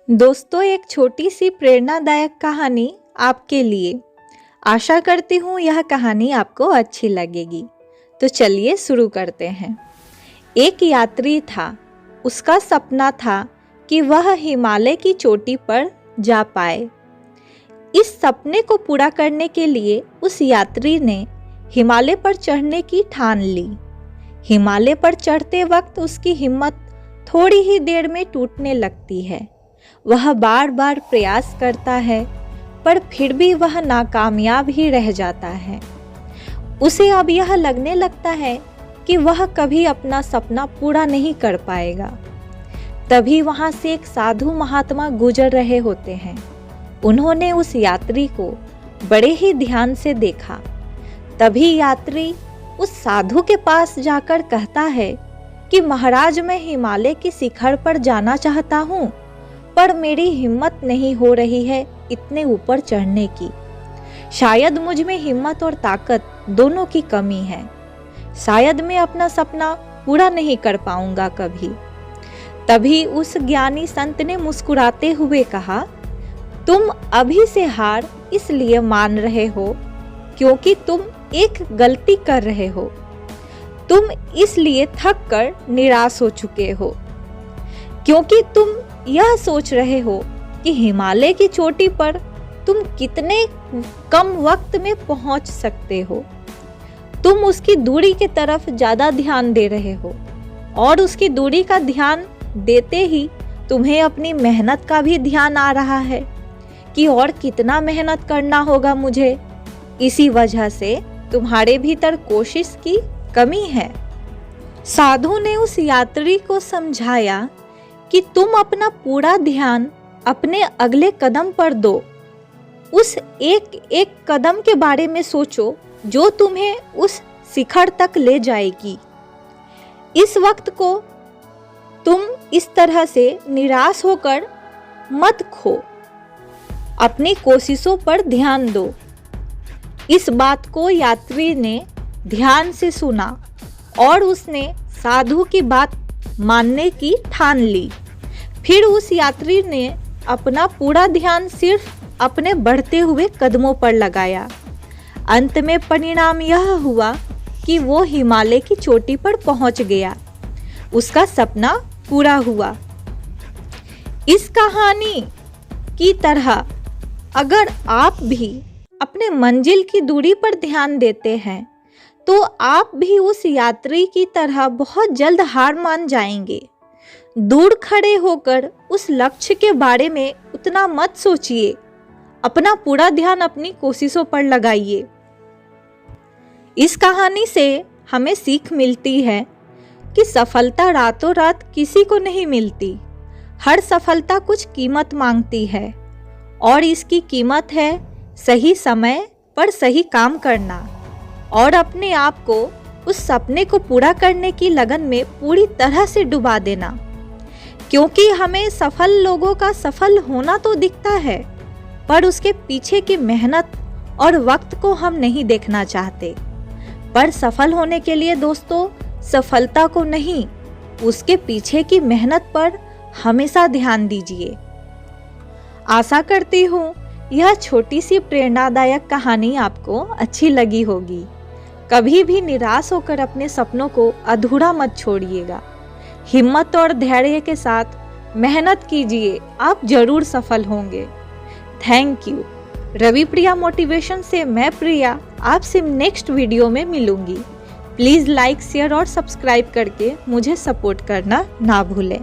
दोस्तों, एक छोटी सी प्रेरणादायक कहानी आपके लिए। आशा करती हूँ यह कहानी आपको अच्छी लगेगी। तो चलिए शुरू करते हैं। एक यात्री था। उसका सपना था कि वह हिमालय की चोटी पर जा पाए। इस सपने को पूरा करने के लिए उस यात्री ने हिमालय पर चढ़ने की ठान ली। हिमालय पर चढ़ते वक्त उसकी हिम्मत थोड़ी ही देर में टूटने लगती है। वह बार बार प्रयास करता है, पर फिर भी वह नाकामयाब ही रह जाता है। उसे अब यह लगने लगता है कि वह कभी अपना सपना पूरा नहीं कर पाएगा। तभी वहां से एक साधु महात्मा गुजर रहे होते हैं। उन्होंने उस यात्री को बड़े ही ध्यान से देखा। तभी यात्री उस साधु के पास जाकर कहता है कि महाराज, मैं हिमालय की शिखर पर जाना चाहता हूँ, पर मेरी हिम्मत नहीं हो रही है इतने ऊपर चढ़ने की। शायद मुझ में हिम्मत और ताकत दोनों की कमी है। शायद मैं अपना सपना पूरा नहीं कर पाऊंगा कभी। तभी उस ज्ञानी संत ने मुस्कुराते हुए कहा, तुम अभी से हार इसलिए मान रहे हो क्योंकि तुम एक गलती कर रहे हो। तुम इसलिए थक कर निराश हो चुके हो क्योंकि तुम यह सोच रहे हो कि हिमालय की चोटी पर तुम कितने कम वक्त में पहुंच सकते हो। तुम उसकी दूरी की तरफ ज़्यादा ध्यान दे रहे हो और उसकी दूरी का ध्यान देते ही तुम्हें अपनी मेहनत का भी ध्यान आ रहा है कि और कितना मेहनत करना होगा मुझे। इसी वजह से तुम्हारे भीतर कोशिश की कमी है। साधु ने उस यात्री को समझाया कि तुम अपना पूरा ध्यान अपने अगले कदम पर दो। उस एक एक कदम के बारे में सोचो जो तुम्हें उस शिखर तक ले जाएगी। इस वक्त को तुम इस तरह से निराश होकर मत खो। अपनी कोशिशों पर ध्यान दो। इस बात को यात्री ने ध्यान से सुना और उसने साधु की बात मानने की ठान ली। फिर उस यात्री ने अपना पूरा ध्यान सिर्फ अपने बढ़ते हुए कदमों पर लगाया। अंत में परिणाम यह हुआ कि वो हिमालय की चोटी पर पहुंच गया। उसका सपना पूरा हुआ। इस कहानी की तरह अगर आप भी अपने मंजिल की दूरी पर ध्यान देते हैं तो आप भी उस यात्री की तरह बहुत जल्द हार मान जाएंगे। दूर खड़े होकर उस लक्ष्य के बारे में उतना मत सोचिए। अपना पूरा ध्यान अपनी कोशिशों पर लगाइए। इस कहानी से हमें सीख मिलती है कि सफलता रातों रात किसी को नहीं मिलती। हर सफलता कुछ कीमत मांगती है और इसकी कीमत है सही समय पर सही काम करना और अपने आप को उस सपने को पूरा करने की लगन में पूरी तरह से डुबा देना। क्योंकि हमें सफल लोगों का सफल होना तो दिखता है, पर उसके पीछे की मेहनत और वक्त को हम नहीं देखना चाहते। पर सफल होने के लिए दोस्तों, सफलता को नहीं, उसके पीछे की मेहनत पर हमेशा ध्यान दीजिए। आशा करती हूँ यह छोटी सी प्रेरणादायक कहानी आपको अच्छी लगी होगी। कभी भी निराश होकर अपने सपनों को अधूरा मत छोड़िएगा। हिम्मत और धैर्य के साथ मेहनत कीजिए, आप जरूर सफल होंगे। Thank you. Ravi Priya motivation से मैं प्रिया आपसे नेक्स्ट वीडियो में मिलूंगी। प्लीज़ लाइक, शेयर और सब्सक्राइब करके मुझे सपोर्ट करना ना भूलें।